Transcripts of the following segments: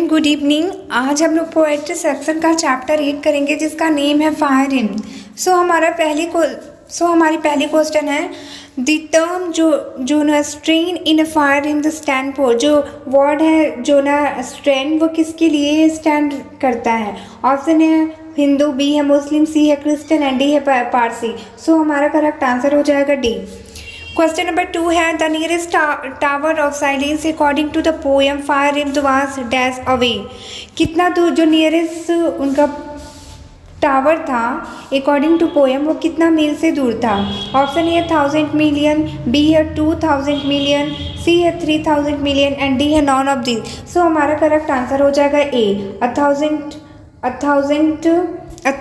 Student good evening. आज हम लोग पोएट्री सेक्शन का चैप्टर रीड करेंगे जिसका नेम है फायर इन। हमारी पहली क्वेश्चन है द टर्म जोनास्ट्रेन in a fire in the stand for. जो वर्ड है जोनास्ट्रेन वो किसके लिए स्टैंड करता है? ऑप्शन है हिंदू, बी है मुस्लिम, सी है क्रिश्चियन एंड डी है पारसी। हमारा करेक्ट आंसर हो जाएगा डी। क्वेश्चन नंबर 2 है the nearest tower of silence according to the poem fire in the was dash away. कितना दूर जो नियरेस्ट उनका टावर था अकॉर्डिंग टू पोएम वो कितना मील से दूर था? ऑप्शन ए 1000 मिलियन, बी है 2000 मिलियन, सी है 3000 मिलियन एंड डी है नॉन ऑफ दिस। हमारा करेक्ट आंसर हो जाएगा ए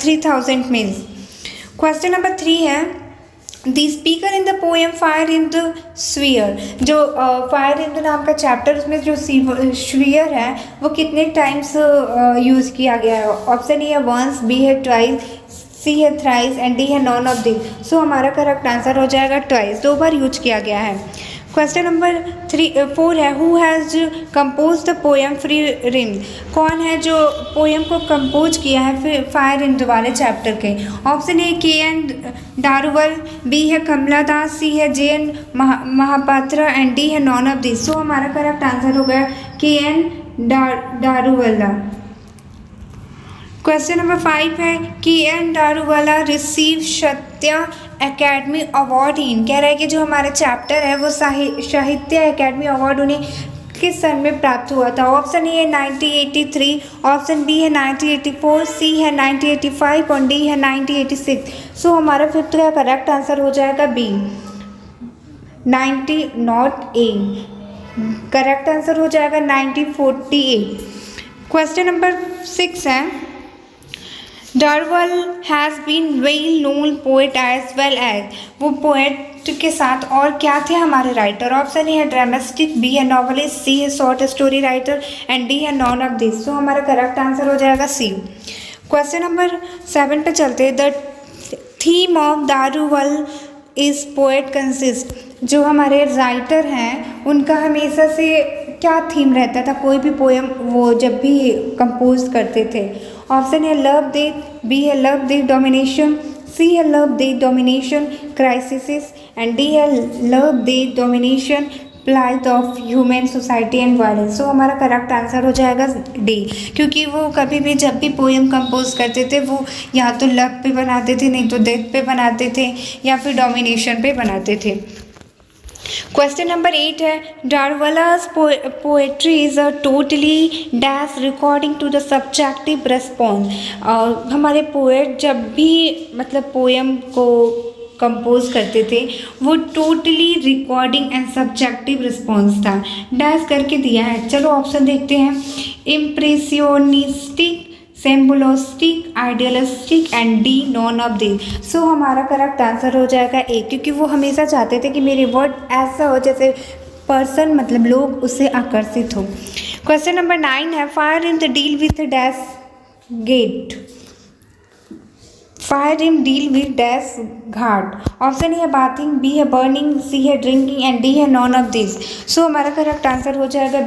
3000 मील्स। क्वेश्चन नंबर 3 है the speaker in the poem fire in the sphere. जो फायर इन द नाम का चैप्टर उसमें जो स्फीयर है वो कितने टाइम्स यूज़ किया गया है? ऑप्शन ए है वंस, बी है ट्वाइस, सी है थ्राइस एंड डी है नॉन ऑफ दिस। हमारा करेक्ट आंसर हो जाएगा ट्वाइस, 2 बार यूज किया गया है। क्वेश्चन नंबर 4 है who has compose the poem free rim. कौन है जो पोएम को कंपोज किया है फायर इन वाले चैप्टर के? ऑप्शन ए के एन दारुवल, बी है कमला दास, सी है J N Mahapatra and D है नॉन ऑफ दिस। हमारा करेक्ट आंसर हो गया के एन दारुवल्ला। क्वेश्चन नंबर 5 है K N Daruwalla receive Sahitya academy award in. कह रहा है कि जो हमारे चैप्टर है वो साहित्य एकेडमी अवार्ड उन्हें किस सन में प्राप्त हुआ था? ऑप्शन ए है 1983, ऑप्शन बी है 1984, सी है 1985 और डी है 1986। हमारा फिफ्थ का करेक्ट आंसर हो जाएगा B 90 not A. Correct answer हो जाएगा 1948। क्वेश्चन नंबर 6 है Daruwalla has been well known poet as well as. वो पोएट के साथ और क्या थे हमारे राइटर? ऑप्शन ए है ड्रामेस्टिक, बी है नॉवलिस्ट, सी है short story writer and D है नॉन ऑफ दिस। हमारा करेक्ट आंसर हो जाएगा सी। क्वेश्चन नंबर 7 पे चलते हैं the theme of Daruwalla is poet consist. जो हमारे राइटर हैं उनका हमेशा से क्या थीम रहता था कोई भी पोएम वो जब भी कंपोज करते थे? ऑप्शन है लव डेथ, बी है लव डेथ डोमिनेशन, सी है love death domination crisis and D है love death domination plight of human society and violence. हमारा करेक्ट आंसर हो जाएगा डी, क्योंकि वो कभी भी जब भी पोएम कंपोज करते थे वो या तो लव पे बनाते थे, नहीं तो डेथ पे बनाते थे या फिर डोमिनेशन पे बनाते थे। क्वेश्चन नंबर 8 है Daruwalla's poetry is a totally dash recording to the subjective response. हमारे पोएट जब भी मतलब पोएम को कंपोज करते थे वो totally recording and subjective response था। डैश करके दिया है, चलो ऑप्शन देखते हैं। Impressionistic, symbolistic, idealistic and D none of this. हमारा करेक्ट आंसर हो जाएगा ए, क्योंकि वो हमेशा चाहते थे कि मेरे वर्ड ऐसा हो जैसे पर्सन मतलब लोग उससे आकर्षित हो। क्वेश्चन नंबर 9 है fire in the deal with dash gate. Fire in deal with dash ghat. Option A है बाथिंग, बी है बर्निंग, सी है ड्रिंकिंग एंड डी है नॉन ऑफ दिस। हमारा करेक्ट आंसर हो जाएगा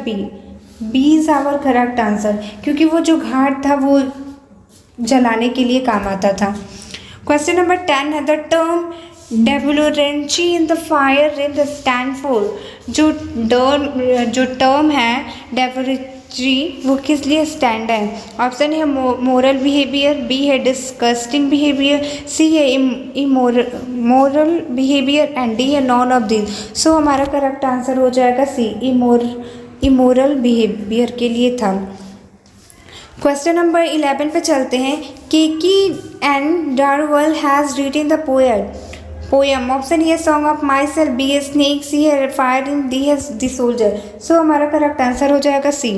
B is our correct answer, क्योंकि वो जो घाट था वो जलाने के लिए काम आता था। क्वेश्चन नंबर 10 है द टर्म डेवलोरेंची in the fire in the stand for. जो टर्म है डेवलोरेंची वो किस लिए स्टैंड है? ऑप्शन है मोरल बिहेवियर, बी है डिस्गस्टिंग बिहेवियर, सी है इमोरल बिहेवियर एंड डी है नॉन ऑफ दिस। हमारा करेक्ट आंसर हो जाएगा सी इमोरल बिहेवियर के लिए था। क्वेश्चन नंबर 11 पे चलते हैं Keki and Daruwalla has written the poem. Option A song of myself, B है स्नेक, सी है फायर इन, डी है द सोल्जर। हमारा करेक्ट आंसर हो जाएगा सी।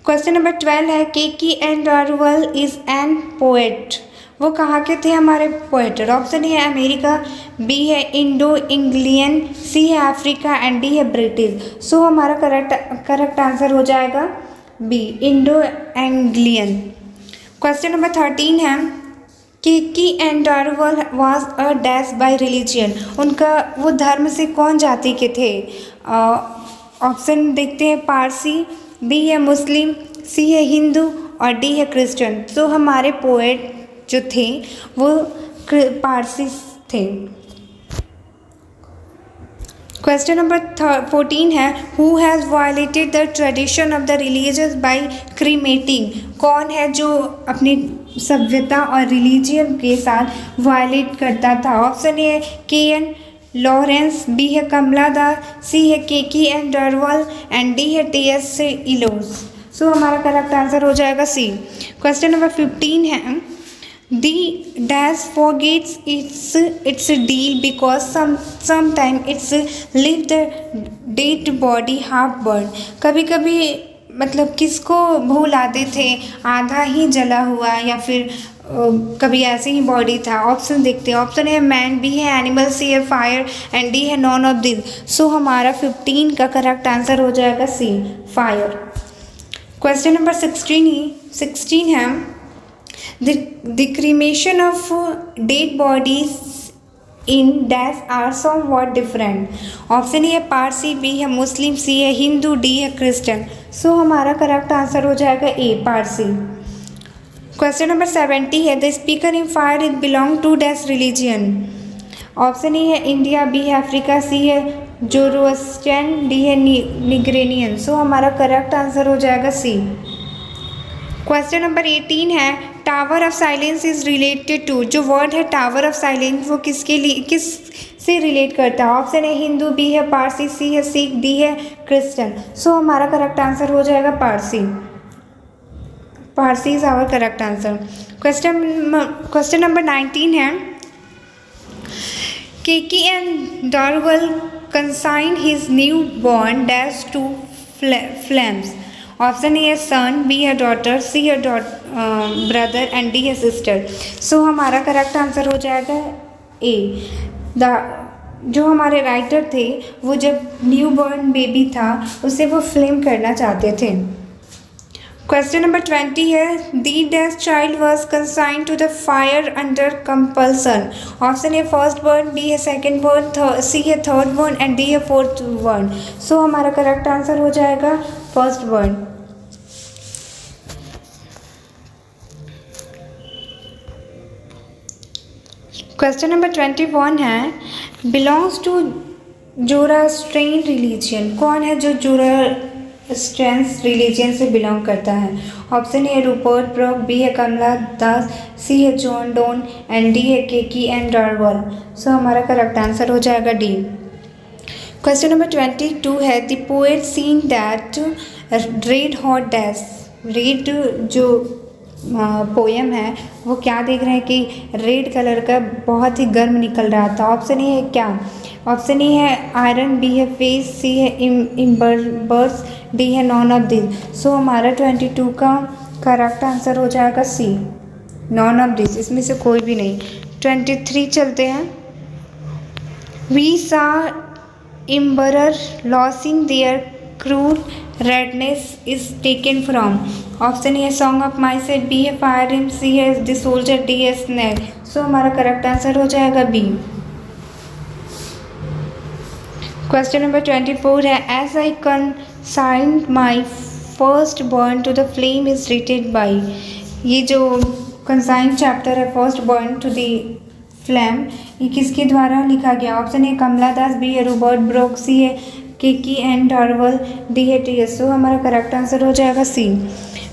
क्वेश्चन नंबर 12 है Keki and Daruwalla is an poet. वो कहाँ के थे हमारे पोएटर? ऑप्शन है अमेरिका, बी है इंडो इंग्लियन, सी है अफ्रीका एंड डी है ब्रिटिश। हमारा करेक्ट आंसर हो जाएगा B Indo Anglian. Question number 13 है Keki and Daruwalla was a dash by religion. उनका वो धर्म से कौन जाति के थे? ऑप्शन देखते हैं पारसी, बी है मुस्लिम, सी है हिंदू और डी है क्रिश्चियन। तो हमारे पोएट जो थे वो पारसी थे। क्वेश्चन नंबर 14 है who has violated the tradition of the religious by cremating. कौन है जो अपनी सभ्यता और रिलीजियन के साथ वायलेट करता था। ऑप्शन ए है के.एन. लॉरेंस, बी है कमला दास, सी है के एन डरवाल एंड डी है टी.एस. इलोस। सो हमारा करेक्ट आंसर हो जाएगा सी। क्वेश्चन नंबर 15 है The dash forgets its deal because sometime it's leave the dead body half burned। कभी कभी मतलब किसको भूल आते थे, आधा ही जला हुआ या फिर कभी ऐसे ही बॉडी था। ऑप्शन देखते हैं। ऑप्शन है मैन, बी है एनिमल, सी है फायर एंड डी है नॉन ऑफ दिस। सो हमारा 15 का करेक्ट आंसर हो जाएगा सी, फायर। क्वेश्चन नंबर 16 है The cremation of dead bodies in dash are somewhat different। Option A है पारसी, बी है मुस्लिम, सी है हिंदू, डी है क्रिश्चियन। सो हमारा करेक्ट आंसर हो जाएगा ए, पारसी। क्वेश्चन नंबर 70 है the speaker in fire is belong to dash religion. Option A है India, B है अफ्रीका, सी है जोरोस्ट्रियन, डी है निग्रेनियन। सो हमारा करेक्ट आंसर हो जाएगा सी। क्वेश्चन नंबर 18 है tower of silence is related to. जो वर्ड है टावर ऑफ साइलेंस वो किसके लिए, किस से रिलेट करता है। ऑप्शन है हिंदू, बी है पारसी, सी है सिख, डी है क्रिश्चियन। सो हमारा करेक्ट आंसर हो जाएगा Parsi. Parsi is our correct answer. Question number 19 है K N. Daruwalla consign his new born dash to flames. Option A है सन, बी है डॉटर, सी है ब्रदर एंड डी है सिस्टर। सो हमारा करेक्ट आंसर हो जाएगा ए। जो हमारे राइटर थे वो जब न्यू बॉर्न बेबी था उसे वो फ्लेम करना चाहते थे। क्वेश्चन नंबर 20 है the dash child was consigned to the fire under compulsion. Option A first born, B है सेकेंड बर्न, सी है थर्ड बर्न एंड डी है फोर्थ बर्न। सो हमारा करेक्ट आंसर हो जाएगा फर्स्ट बर्न। क्वेश्चन नंबर 21 है belongs to Zoroastrian religion. कौन है जो जोरास्ट्रियन रिलीजियन से बिलोंग करता है। Option A Rupert Brooke, B है कमला दास, सी है जॉन डोन एंड डी है के.एन. डरवाल। सो हमारा करेक्ट आंसर हो जाएगा डी। क्वेश्चन नंबर 22 है the poet seen that red hot dash. Red जो पोएम है वो क्या देख रहे हैं कि रेड कलर का बहुत ही गर्म निकल रहा था। ऑप्शन ए है क्या। ऑप्शन ए है आयरन, बी है फेस, सी है इम्बर्स, डी है नॉन ऑफ दिस। सो हमारा 22 का करेक्ट आंसर हो जाएगा सी, नॉन ऑफ दिस। इसमें से कोई भी नहीं। 23 चलते हैं। We saw embers losing their crude redness is taken from. Option A song of myself, B है फायर हिम, सी है द सोल्जर, डी है स्नैक। सो हमारा करेक्ट आंसर हो जाएगा बी। क्वेश्चन नंबर 24 है as I consigned my first born to the flame is written by. ये जो consign chapter है first born to the flame ये किसके द्वारा लिखा गया। Option A Kamala Das, B है रूपर्ट ब्रूक, सी है के.एन. डरवाल, डी है टी.एस. सो हमारा करेक्ट आंसर हो जाएगा सी।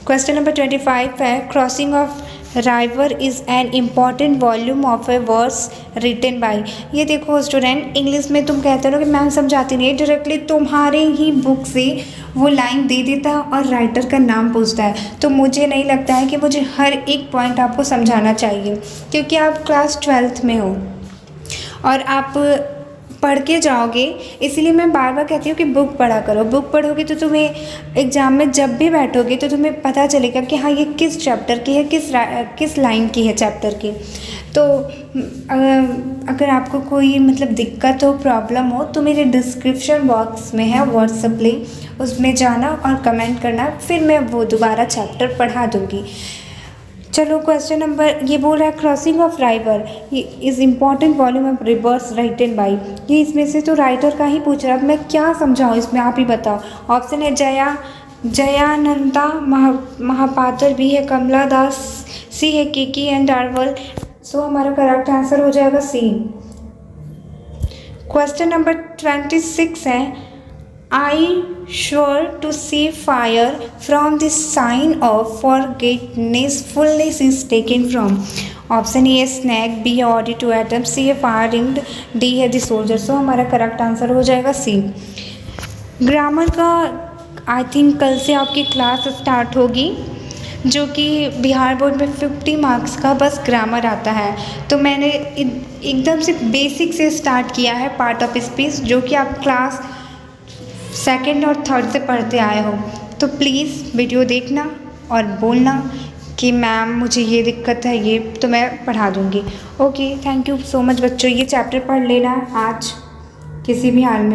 क्वेश्चन नंबर 25 है crossing of river is an important volume of a verse written by. ये देखो स्टूडेंट, इंग्लिश में तुम कहते हो कि मैम समझाती नहीं, डायरेक्टली तुम्हारे ही बुक से वो लाइन दे देता है और राइटर का नाम पूछता है। तो मुझे नहीं लगता है कि मुझे हर एक पॉइंट आपको समझाना चाहिए, क्योंकि आप क्लास 12th में हो और आप पढ़ के जाओगे। इसलिए मैं बार बार कहती हूँ कि बुक पढ़ा करो। बुक पढ़ोगे तो तुम्हें एग्ज़ाम में जब भी बैठोगे तो तुम्हें पता चलेगा कि हाँ ये किस चैप्टर की है, किस लाइन की है चैप्टर की। तो अगर आपको कोई मतलब दिक्कत हो, प्रॉब्लम हो, तो मेरे डिस्क्रिप्शन बॉक्स में है व्हाट्सएप लिंक, उसमें जाना और कमेंट करना, फिर मैं वो दोबारा चैप्टर पढ़ा दूँगी। चलो क्वेश्चन नंबर ये बोल रहा है crossing of river is important volume of reverse written by. ये इसमें से तो राइटर का ही पूछ रहा है। अब मैं क्या समझाऊँ इसमें, आप ही बताओ। ऑप्शन है जया, जयानंदा महापात्र, बी है कमला दास, सी है केकी एंड डारवल। सो हमारा करेक्ट आंसर हो जाएगा सी। क्वेश्चन नंबर 26 है, I sure to see fire from the sign of forgetfulness is taken from. Option A है स्नैक, बी है ऑडी टू एटम, सी है फायर रिंग्ड, डी है the soldier. So हमारा correct answer हो जाएगा सी। Grammar का I think कल से आपकी क्लास स्टार्ट होगी, जो कि बिहार बोर्ड में 50 मार्क्स का बस ग्रामर आता है। तो मैंने एकदम से बेसिक से स्टार्ट किया है पार्ट ऑफ स्पीच, जो कि आप क्लास सेकंड और थर्ड से पढ़ते आए हो। तो प्लीज़ वीडियो देखना और बोलना कि मैम मुझे ये दिक्कत है, ये तो मैं पढ़ा दूँगी। Okay, thank you so much बच्चों। ये चैप्टर पढ़ लेना आज किसी भी हाल में।